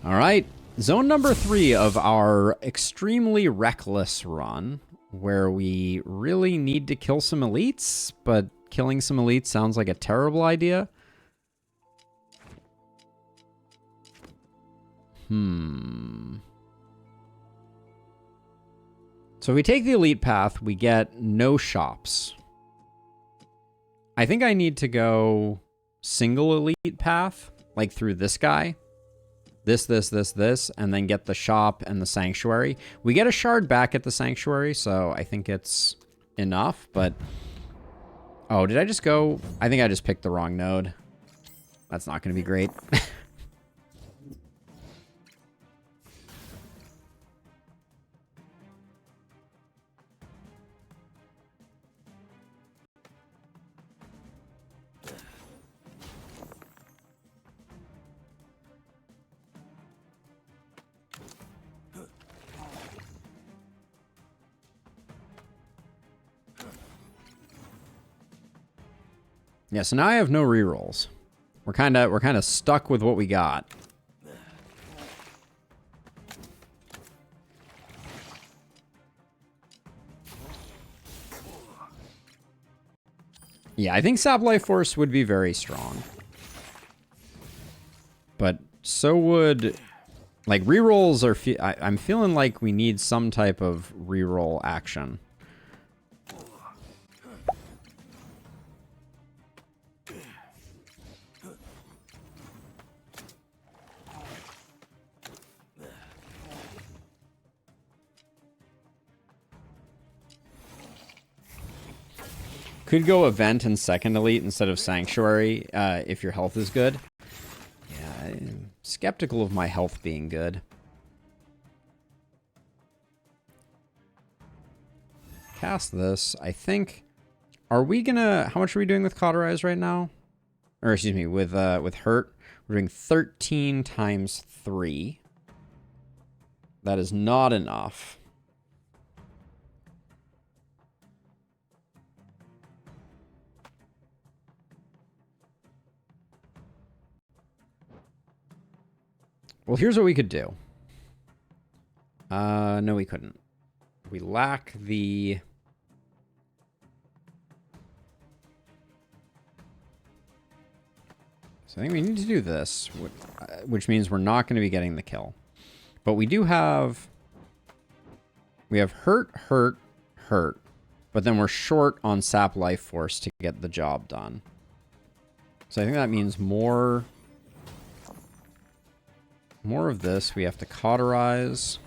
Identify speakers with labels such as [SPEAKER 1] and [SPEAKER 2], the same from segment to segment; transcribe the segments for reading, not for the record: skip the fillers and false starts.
[SPEAKER 1] All right, zone number 3 of our extremely reckless run, where we really need to kill some elites, but killing some elites sounds like a terrible idea. So if we take the elite path, we get no shops. I think I need to go single elite path, like through this guy. This, and then get the shop and the sanctuary. We get a shard back at the sanctuary, so I think it's enough, but... Oh, did I just go... I think I just picked the wrong node. That's not going to be great. Yeah, so now I have no rerolls. We're kind of stuck with what we got. Yeah, I think Sap Life Force would be very strong. But so would... Like, rerolls are... I'm feeling like we need some type of reroll action. Could go event and second elite instead of sanctuary if your health is good. Yeah, I'm skeptical of my health being good. Cast this. I think... Are we gonna... How much are we doing with Cauterize right now? Or excuse me, with Hurt. We're doing 13 times 3. That is not enough. Well, here's what we could do. No, we couldn't. We lack the... So I think we need to do this, which means we're not going to be getting the kill. But we do have... We have Hurt, but then we're short on Sap Life Force to get the job done. So I think that means more of this. We have to Cauterize.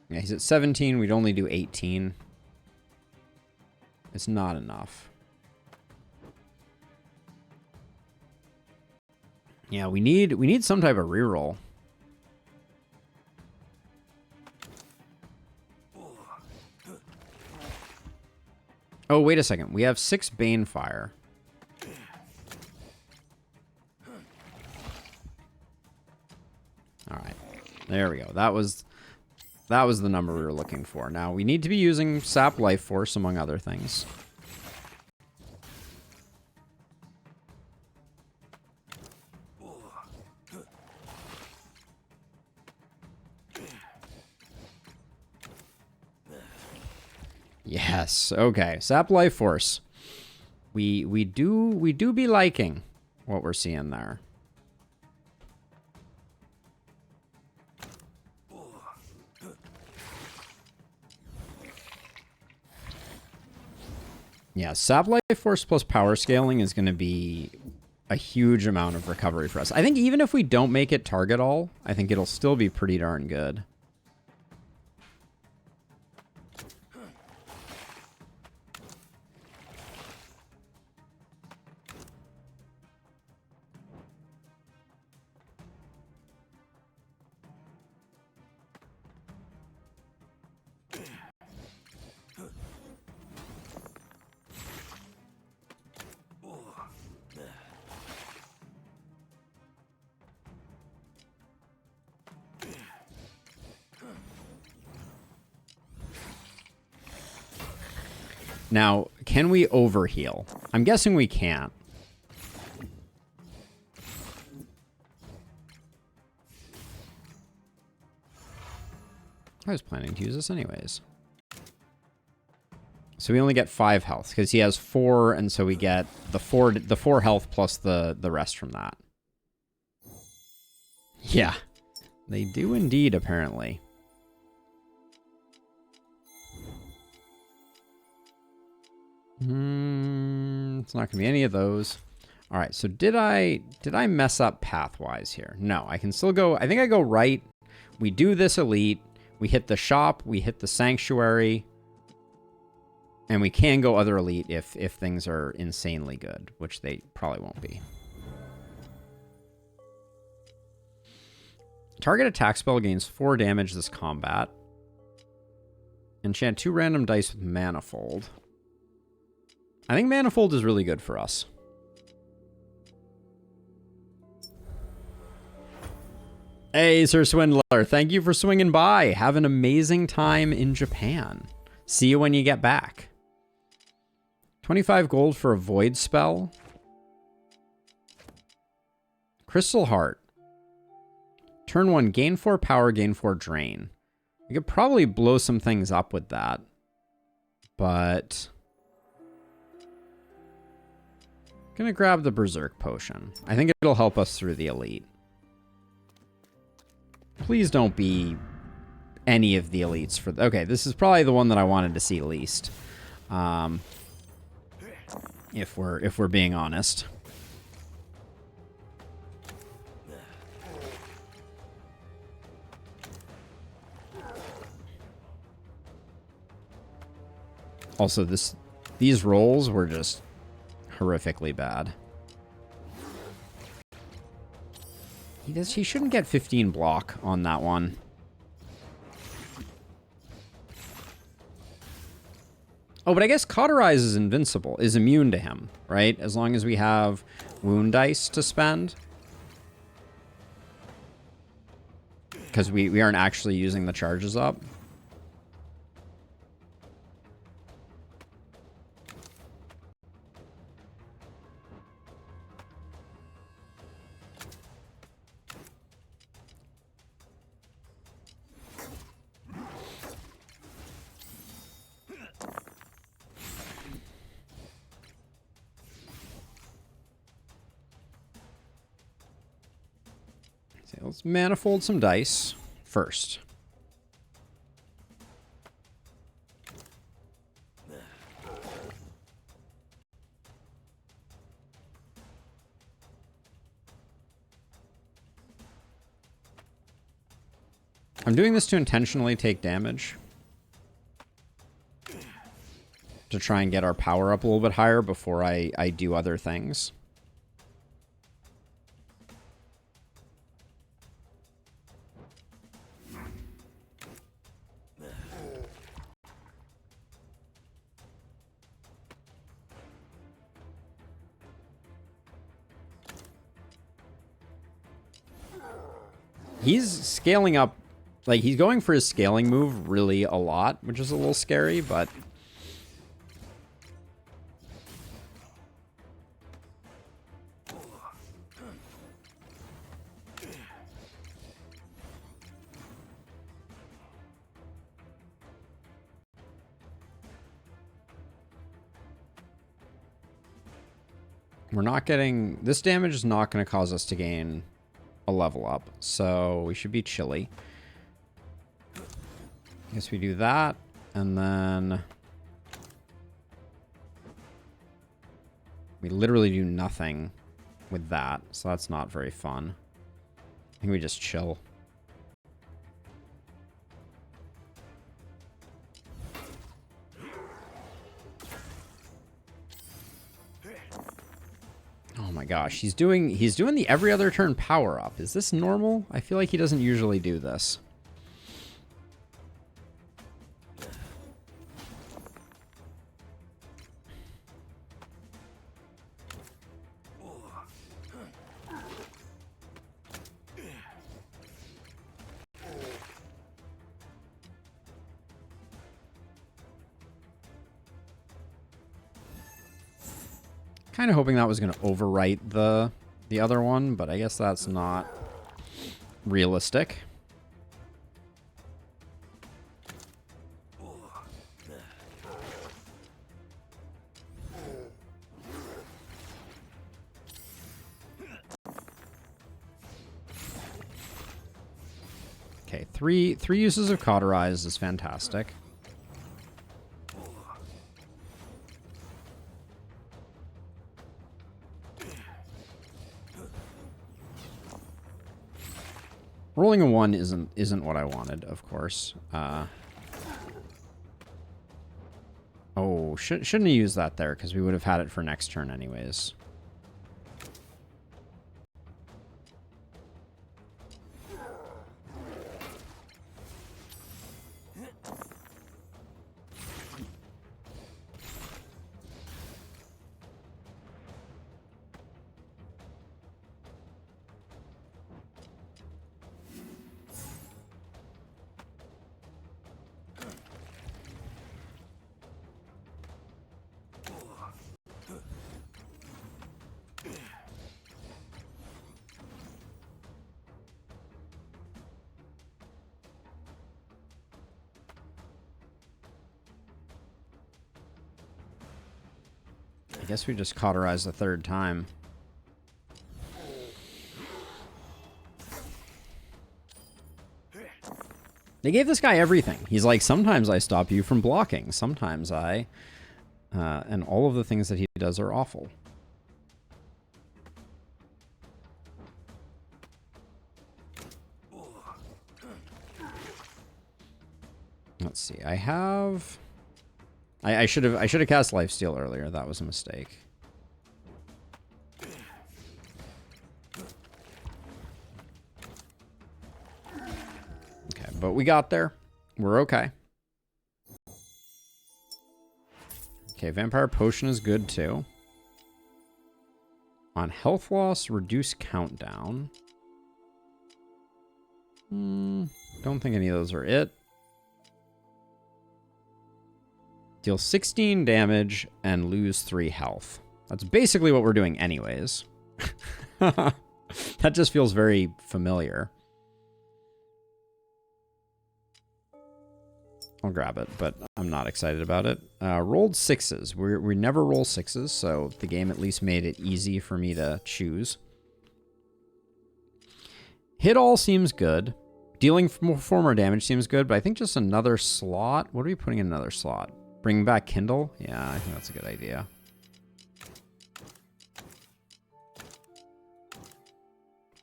[SPEAKER 1] Yeah, he's at 17. We'd only do 18. It's not enough. Yeah, we need some type of reroll. Oh, wait a second. We have 6 Banefire. All right. There we go. That was the number we were looking for. Now, we need to be using Sap Life Force, among other things. Yes. Okay. Sap Life Force. We do be liking what we're seeing there. Yeah, Sap Life Force plus power scaling is going to be a huge amount of recovery for us. I think even if we don't make it target all, I think it'll still be pretty darn good. Now, can we overheal? I'm guessing we can't. I was planning to use this anyways. So we only get 5 health because he has 4, and so we get the 4 health plus the rest from that. Yeah, they do indeed, apparently. It's not gonna be any of those. All right, so did I mess up pathwise here? No, I can still go. I think I go right. We do this elite. We hit the shop. We hit the sanctuary. And we can go other elite if things are insanely good, which they probably won't be. Target attack spell gains 4 damage this combat. Enchant 2 random dice with Manifold. I think Manifold is really good for us. Hey, Sir Swindler, thank you for swinging by. Have an amazing time in Japan. See you when you get back. 25 gold for a void spell. Crystal Heart. Turn 1, gain 4 power, gain 4 drain. I could probably blow some things up with that. But I'm gonna grab the Berserk Potion. I think it'll help us through the elite. Please don't be any of the elites for... Okay, this is probably the one that I wanted to see least. If we're being honest. Also, these rolls were just horrifically bad. He shouldn't get 15 block on that one. Oh, but I guess Cauterize is invincible, is immune to him, right? As long as we have wound dice to spend. Because we aren't actually using the charges up. Let's manifold some dice first. I'm doing this to intentionally take damage. To try and get our power up a little bit higher before I do other things. He's scaling up, like, he's going for his scaling move really a lot, which is a little scary, but... We're not getting... This damage is not going to cause us to gain a level up, so we should be chilly. I guess we do that, and then... We literally do nothing with that, so that's not very fun. I think we just chill. Oh my gosh, he's doing the every other turn power up. Is this normal? I feel like he doesn't usually do this. Kind of hoping that was going to overwrite the other one, but I guess that's not realistic. Okay, three uses of Cauterize is fantastic. Rolling a 1 isn't what I wanted, of course. Oh, shouldn't have used that there, because we would have had it for next turn anyways. I guess we just Cauterize the third time. They gave this guy everything. He's like, sometimes I stop you from blocking. Sometimes I... and all of the things that he does are awful. Let's see. I have... I should have cast Lifesteal earlier. That was a mistake. Okay, but we got there. We're okay. Okay, Vampire Potion is good too. On health loss, reduce countdown. Don't think any of those are it. Deal 16 damage and lose 3 health. That's basically what we're doing anyways. That just feels very familiar. I'll grab it, but I'm not excited about it. Rolled 6s. We never roll 6s, so the game at least made it easy for me to choose. Hit all seems good. Dealing 4 more damage seems good, but I think just another slot. What are we putting in another slot? Bring back Kindle? Yeah, I think that's a good idea.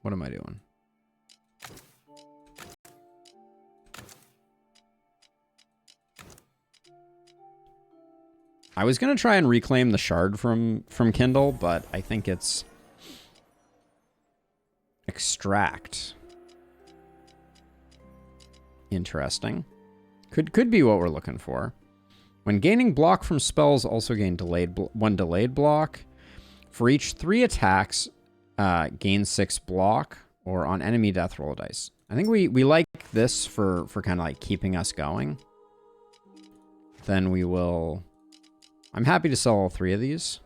[SPEAKER 1] What am I doing? I was going to try and reclaim the shard from Kindle, but I think it's extract. Interesting. Could be what we're looking for. When gaining block from spells, also gain one delayed block. For each 3 attacks, gain 6 block, or on enemy death, roll a dice. I think we like this for kind of like keeping us going. Then we will... I'm happy to sell all 3 of these.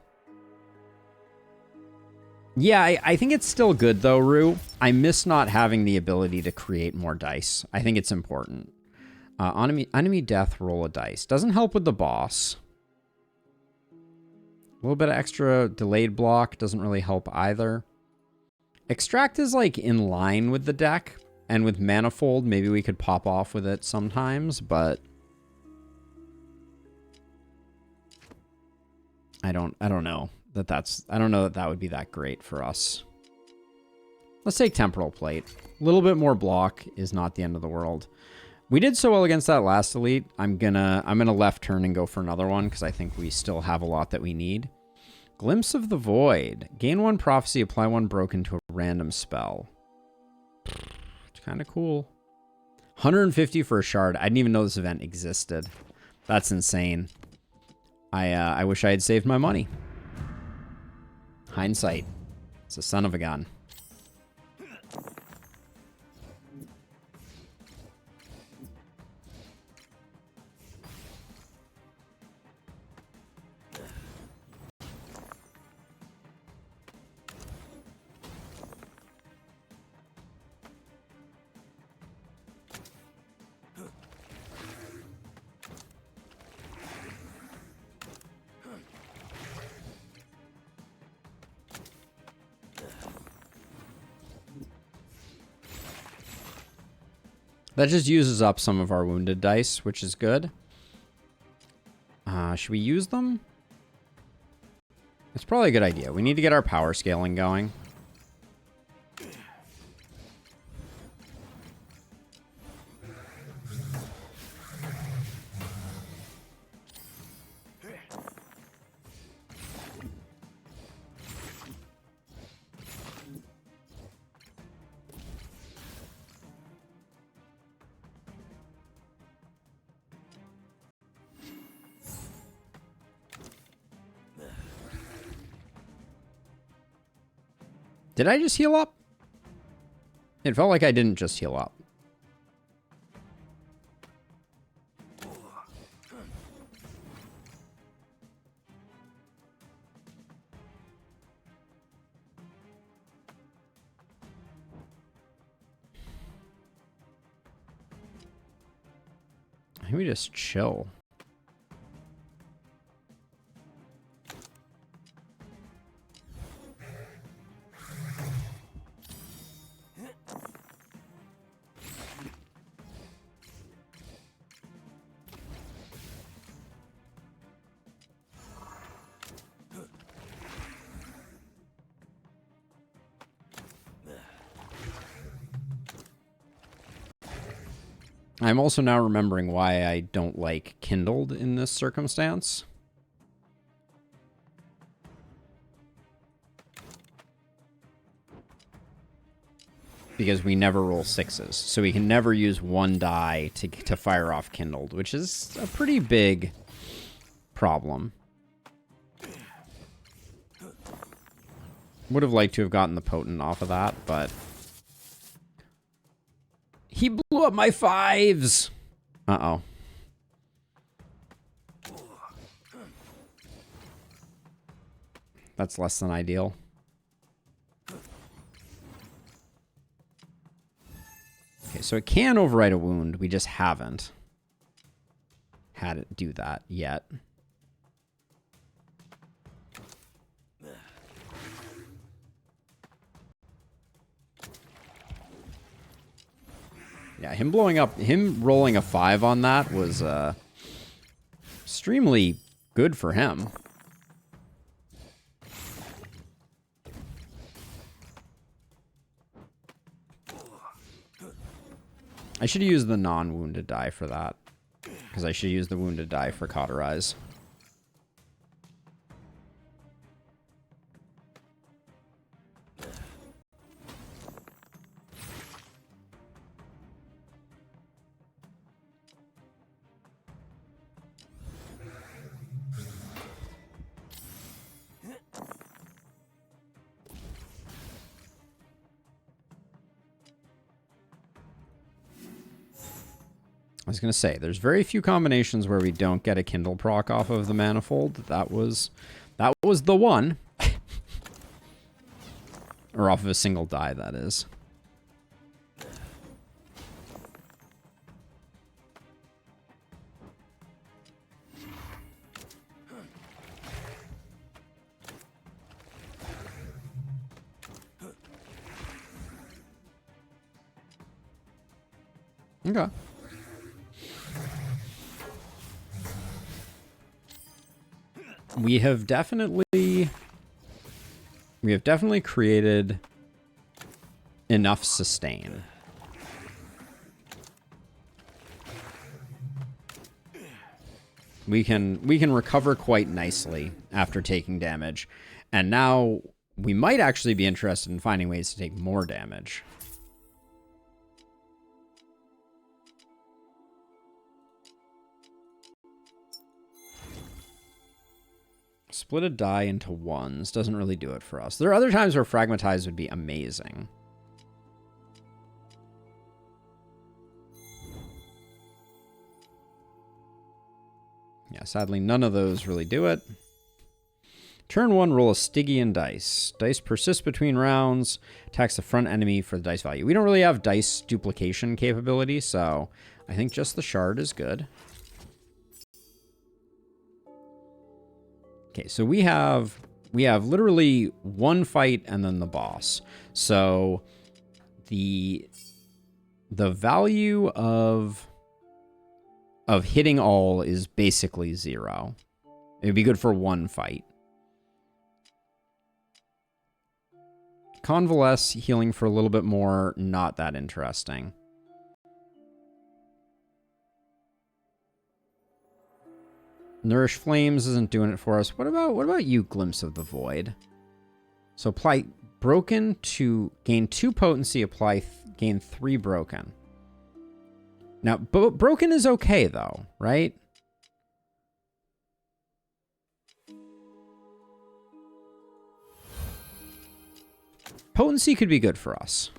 [SPEAKER 1] Yeah, I think it's still good though, Rue. I miss not having the ability to create more dice. I think it's important. Enemy death, roll a dice. Doesn't help with the boss. A little bit of extra delayed block doesn't really help either. Extract is like in line with the deck, and with Manifold, maybe we could pop off with it sometimes, but I don't know that would be that great for us. Let's take Temporal Plate. A little bit more block is not the end of the world. We did so well against that last elite. I'm gonna left turn and go for another one because I think we still have a lot that we need. Glimpse of the Void. Gain 1 prophecy, apply 1 broken to a random spell. It's kind of cool. 150 for a shard. I didn't even know this event existed. That's insane. I wish I had saved my money. Hindsight. It's a son of a gun. That just uses up some of our wounded dice, which is good. Should we use them? It's probably a good idea. We need to get our power scaling going. Did I just heal up? It felt like I didn't just heal up. I think we just chill. I'm also now remembering why I don't like Kindled in this circumstance. Because we never roll sixes. So we can never use one die to fire off Kindled, which is a pretty big problem. Would have liked to have gotten the Potent off of that, but... He blew up my fives! Uh-oh. That's less than ideal. Okay, so it can override a wound. We just haven't had it do that yet. Yeah, him rolling a 5 on that was extremely good for him. I should use the non-wounded die for that, because I should use the wounded die for Cauterize. I was going to say, there's very few combinations where we don't get a Kindle proc off of the Manifold. That was the one. Or off of a single die, that is. Okay. We have definitely created enough sustain. We can recover quite nicely after taking damage. And now we might actually be interested in finding ways to take more damage. Split a die into ones doesn't really do it for us. There are other times where Fragmatize would be amazing. Yeah, sadly, none of those really do it. Turn 1, roll a Stygian dice. Dice persist between rounds, attacks the front enemy for the dice value. We don't really have dice duplication capability, so I think just the shard is good. Okay, so we have literally one fight and then the boss. So the the value of hitting all is basically 0. It would be good for 1 fight. Convalesce, healing for a little bit more, not that interesting. Nourish Flames isn't doing it for us. What about you, Glimpse of the Void? So apply Broken to gain 2 potency, gain 3 Broken. Now, Broken is okay though, right? Potency could be good for us.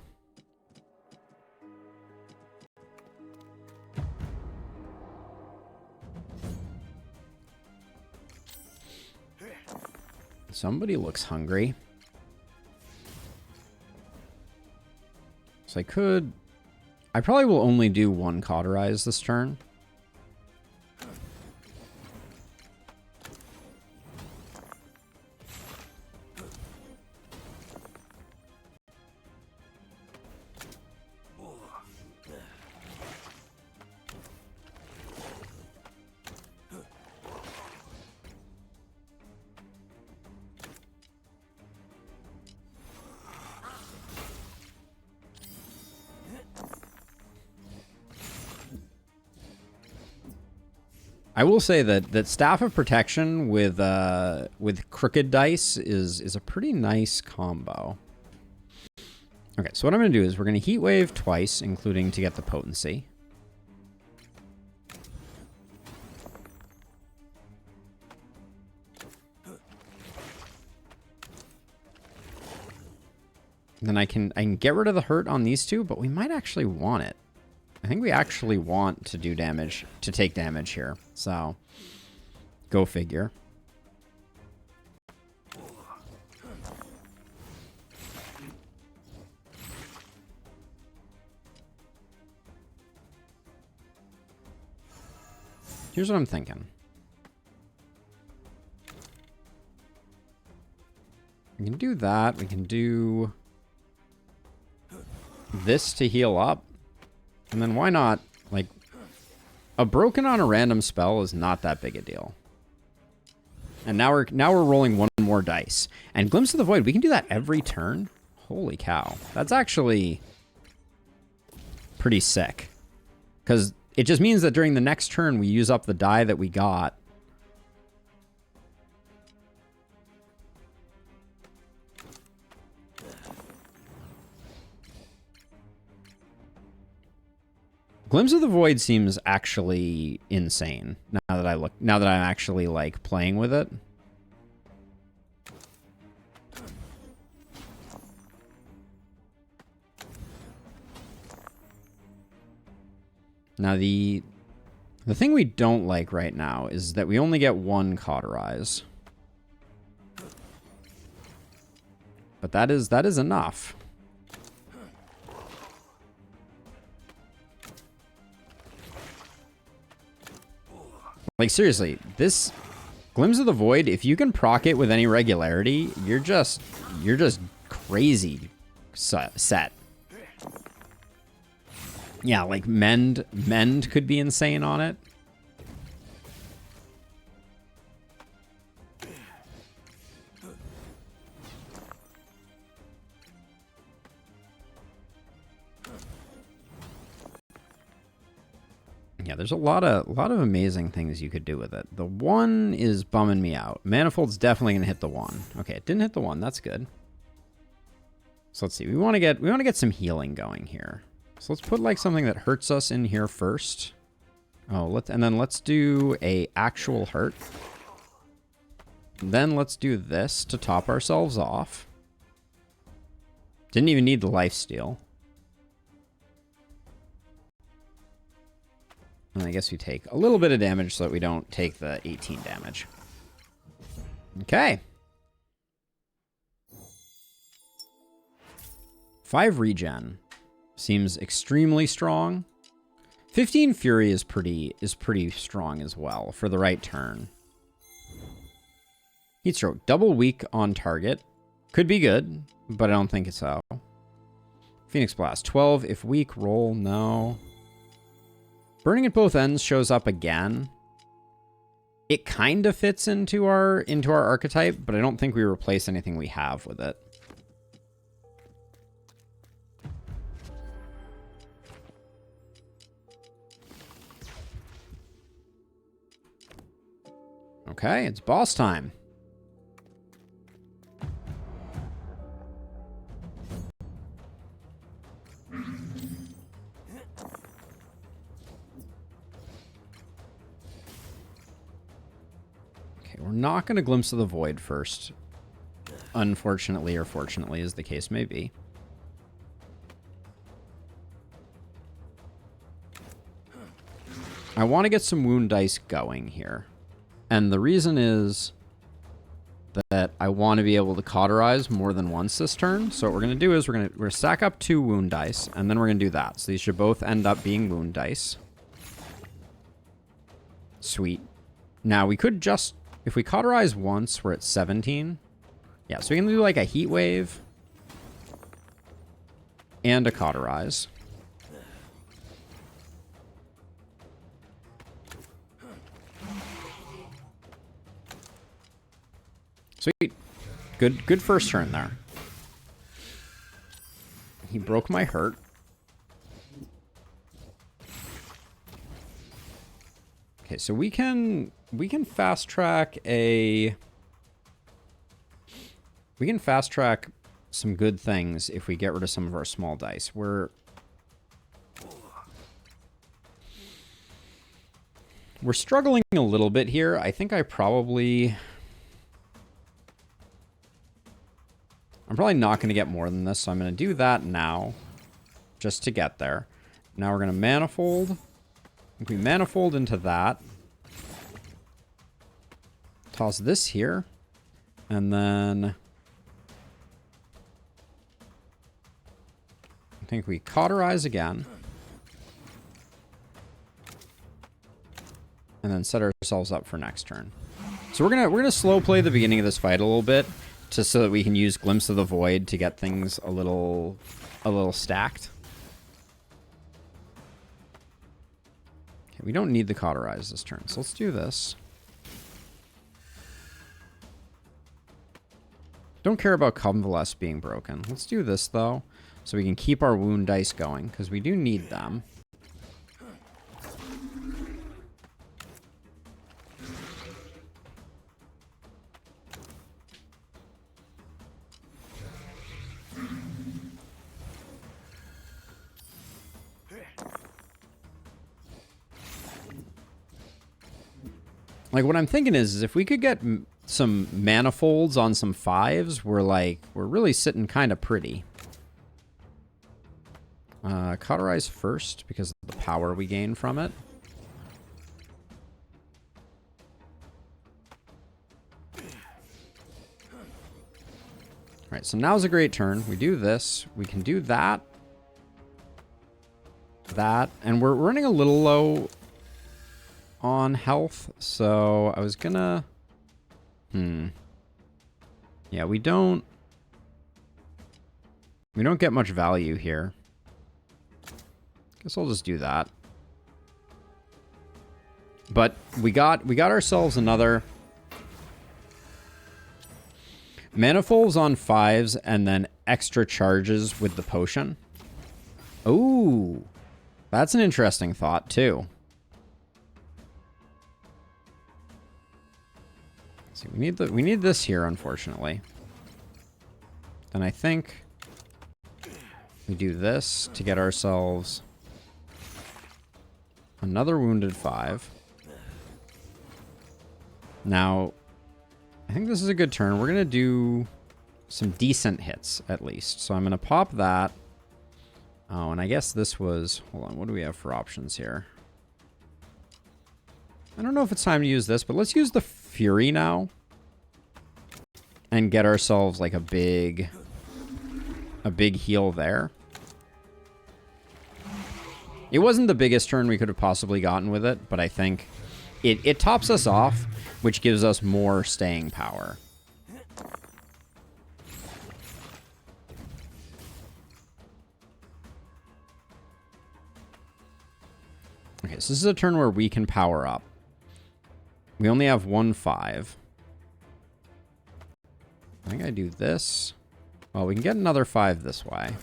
[SPEAKER 1] Somebody looks hungry. So I probably will only do 1 Cauterize this turn. I will say that Staff of Protection with crooked dice is a pretty nice combo. Okay, so what I'm going to do is we're going to Heat Wave twice, including to get the potency. And then I can get rid of the hurt on these 2, but we might actually want it. I think we actually want to do damage, to take damage here. So, go figure. Here's what I'm thinking. We can do that. We can do this to heal up. And then why not, like, a Broken on a random spell is not that big a deal. And now we're rolling 1 more dice. And Glimpse of the Void, we can do that every turn? Holy cow. That's actually pretty sick. Because it just means that during the next turn, we use up the die that we got. Glimpse of the Void seems actually insane now that I'm actually like playing with it. Now the thing we don't like right now is that we only get 1 Cauterize. But that is enough. Like, seriously, this Glimpse of the Void, if you can proc it with any regularity, you're just crazy set. Yeah, like Mend could be insane on it. Yeah, there's a lot of amazing things you could do with it. The 1 is bumming me out. Manifold's definitely gonna hit the 1. Okay, it didn't hit the 1. That's good. So let's see. We want to get some healing going here. So let's put like something that hurts us in here first. Oh, and then let's do a actual hurt. Then let's do this to top ourselves off. Didn't even need the lifesteal. And I guess we take a little bit of damage so that we don't take the 18 damage. Okay. 5 regen. Seems extremely strong. 15 Fury is pretty strong as well for the right turn. Heatstroke. Double weak on target. Could be good, but I don't think it's so. Phoenix Blast. 12 if weak. Roll. No. Burning at both ends shows up again. It kind of fits into our archetype, but I don't think we replace anything we have with it. Okay, it's boss time. We're not going to Glimpse of the Void first. Unfortunately or fortunately, as the case may be. I want to get some wound dice going here. And the reason is that I want to be able to cauterize more than once this turn. So what we're going to do is we're going to stack up 2 wound dice, and then we're going to do that. So these should both end up being wound dice. Sweet. Now we could just... If we cauterize once, we're at 17. Yeah, so we can do like a heat wave and a cauterize. Sweet. Good first turn there. He broke my hurt. Okay, so we can fast track some good things if we get rid of some of our small dice. We're struggling a little bit here. I think I'm probably not going to get more than this, so I'm going to do that now just to get there. Now we're going to manifold. If we manifold into that, toss this here, and then I think we cauterize again, and then set ourselves up for next turn. So we're gonna slow play the beginning of this fight a little bit, just so that we can use Glimpse of the Void to get things a little stacked. Okay, we don't need the cauterize this turn, so let's do this. Don't care about Convalesce being broken. Let's do this, though, so we can keep our wound dice going, because we do need them. Like, what I'm thinking is if we could get some manifolds on some 5s, we're really sitting kind of pretty. Cauterize first because of the power we gain from it. Alright, so now's a great turn. We do this. We can do that. That. And we're running a little low on health, so I was gonna... Yeah, we don't get much value here. Guess I'll just do that. But we got ourselves another manifolds on 5s and then extra charges with the potion. Ooh, that's an interesting thought too. See, we need this here, unfortunately. Then I think we do this to get ourselves another wounded 5. Now, I think this is a good turn. We're gonna do some decent hits at least. So I'm gonna pop that. Oh, and I guess this was... Hold on, what do we have for options here? I don't know if it's time to use this, but let's use the Fury now. And get ourselves like a big heal there. It wasn't the biggest turn we could have possibly gotten with it, but I think it tops us off, which gives us more staying power. Okay, so this is a turn where we can power up. We only have 1/5. I think I do this. Well, we can get another 5 this way.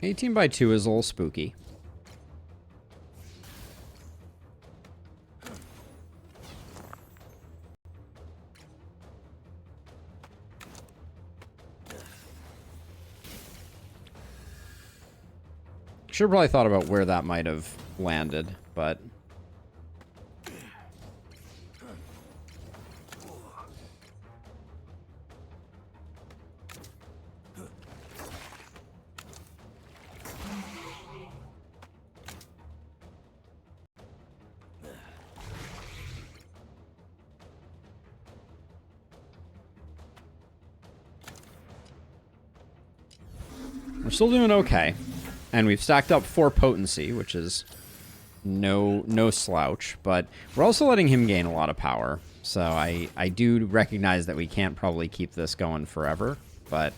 [SPEAKER 1] (18/2) is a little spooky. Should have probably thought about where that might have landed, but... we're still doing okay. And we've stacked up 4 potency, which is no slouch. But we're also letting him gain a lot of power. So I do recognize that we can't probably keep this going forever. But...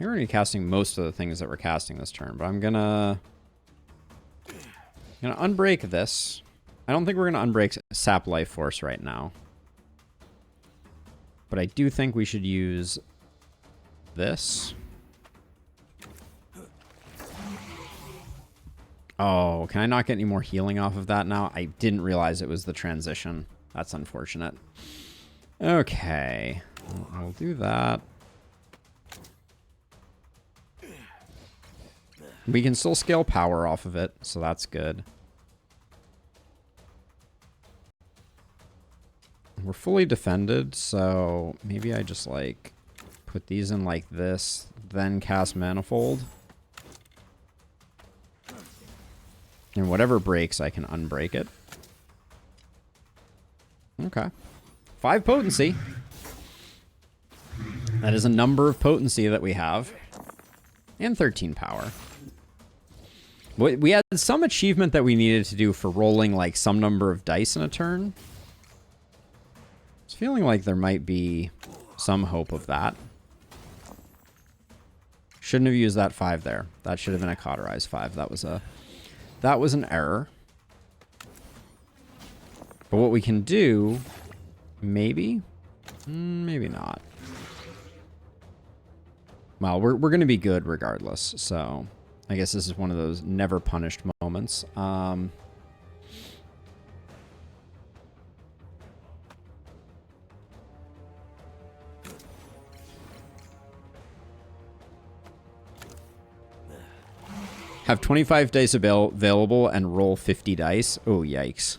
[SPEAKER 1] We're already casting most of the things that we're casting this turn, but I'm gonna unbreak this. I don't think we're gonna unbreak Sap Life Force right now. But I do think we should use this. Oh, can I not get any more healing off of that now? I didn't realize it was the transition. That's unfortunate. Okay. I'll do that. We can still scale power off of it, so that's good. We're fully defended, so maybe I just, like, put these in like this, then cast Manifold. And whatever breaks, I can unbreak it. Okay. 5 potency. That is a number of potency that we have. And 13 power. We had some achievement that we needed to do for rolling, like, some number of dice in a turn. It's feeling like there might be some hope of that. Shouldn't have used that 5 there. That should have been a cauterized 5. That was an error. But what we can do, maybe? Maybe not. Well, we're going to be good regardless, so I guess this is one of those never punished moments. Have 25 dice available and roll 50 dice. Oh, yikes.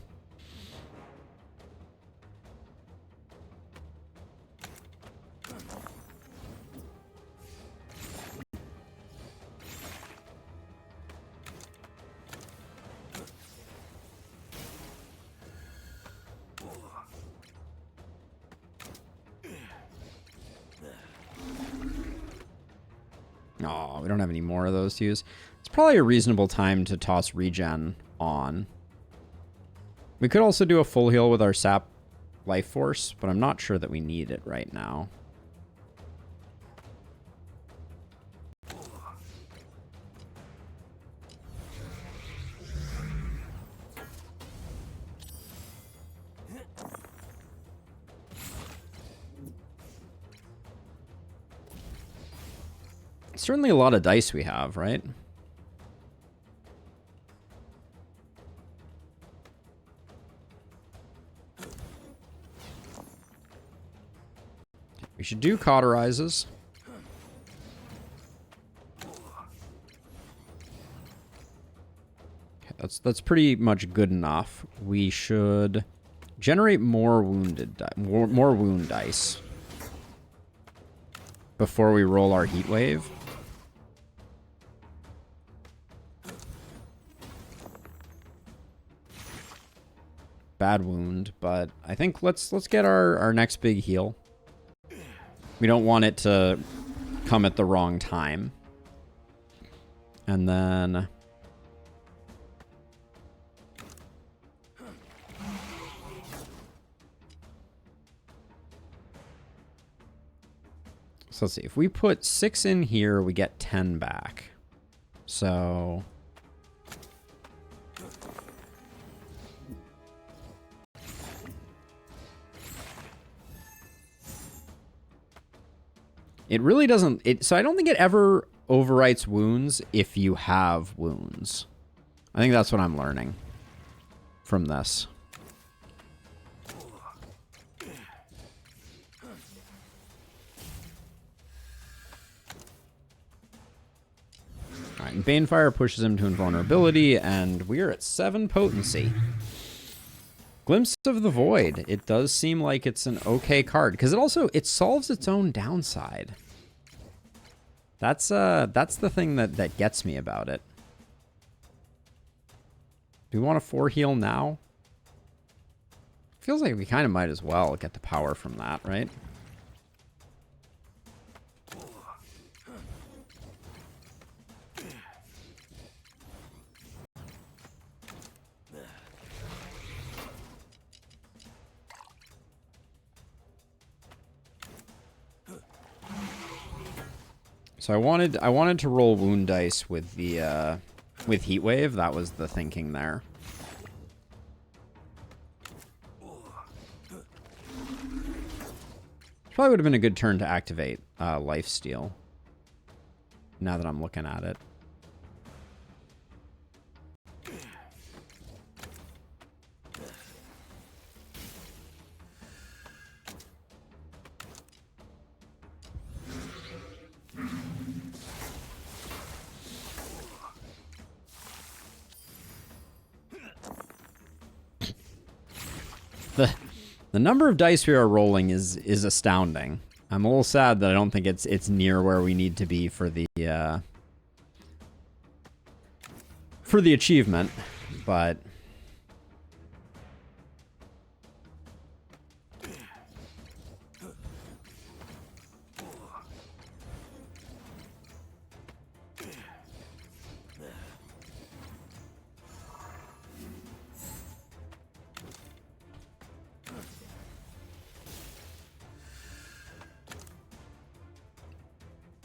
[SPEAKER 1] Oh, we don't have any more of those to use. It's probably a reasonable time to toss Regen on. We could also do a full heal with our Sap Life Force, but I'm not sure that we need it right now. Certainly a lot of dice we have, right? We should do cauterizes. Okay, that's pretty much good enough. We should generate more more wound dice before we roll our heat wave. Bad wound, but I think let's get our next big heal. We don't want it to come at the wrong time. And then so let's see. If we put 6 in here, we get 10 back. So it really doesn't... So I don't think it ever overwrites wounds if you have wounds. I think that's what I'm learning from this. Alright, and Banefire pushes him to invulnerability, and we're at 7 potency. Glimpse of the Void. It does seem like it's an okay card, because it solves its own downside. That's the thing that gets me about it. Do we want a 4 heal now? Feels like we kind of might as well get the power from that, right? So I wanted to roll wound dice with the with heat wave. That was the thinking there. Probably would have been a good turn to activate lifesteal. Now that I'm looking at it. The number of dice we are rolling is astounding. I'm a little sad that I don't think it's near where we need to be for the achievement, but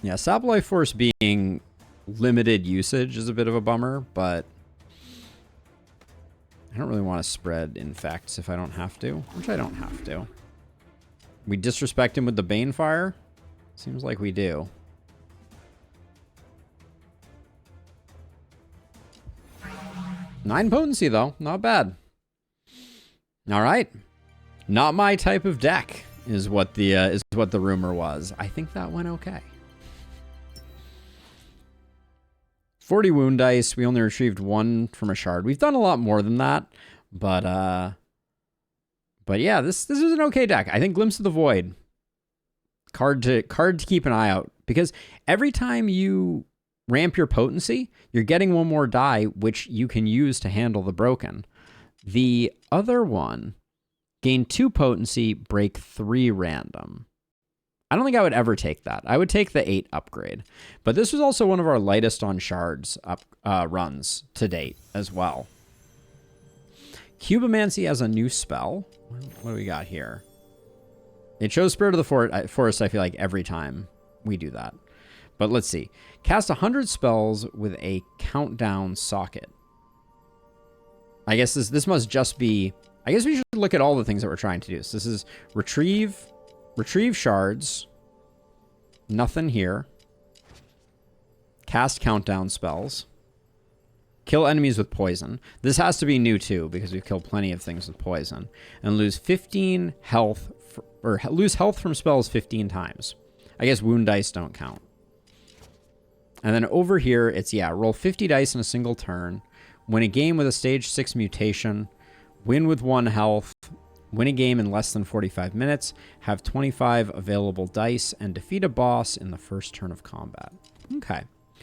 [SPEAKER 1] yeah, Sap Life Force being limited usage is a bit of a bummer, but I don't really want to spread infects if I don't have to, which I don't have to. We disrespect him with the Banefire? Seems like we do. Nine potency, though. Not bad. All right. Not my type of deck is what the rumor was. I think that went okay. 40 wound dice. We only retrieved 1 from a shard. We've done a lot more than that, but yeah, this is an okay deck. I think Glimpse of the Void, card to keep an eye out, because every time you ramp your potency, you're getting 1 more die, which you can use to handle the broken. The other one, gain 2 potency, break 3 random. I don't think I would ever take that. I would take the 8 upgrade. But this was also one of our lightest on shards runs to date as well. Cubomancy as a new spell. What do we got here? It shows Spirit of the Forest, I feel like, every time we do that. But let's see. Cast 100 spells with a countdown socket. I guess this must just be... I guess we should look at all the things that we're trying to do. So this is retrieve shards. Nothing here. cast countdown spells, kill enemies with poison. This has to be new too, because we've killed plenty of things with poison. And lose 15 health, or lose health from spells 15 times. I guess wound dice don't count. And then over here, it's, yeah, roll 50 dice in a single turn. Win a game with a stage 6 mutation. Win with 1 health. Win a game in less than 45 minutes. Have 25 available dice. And defeat a boss in the first turn of combat. Okay.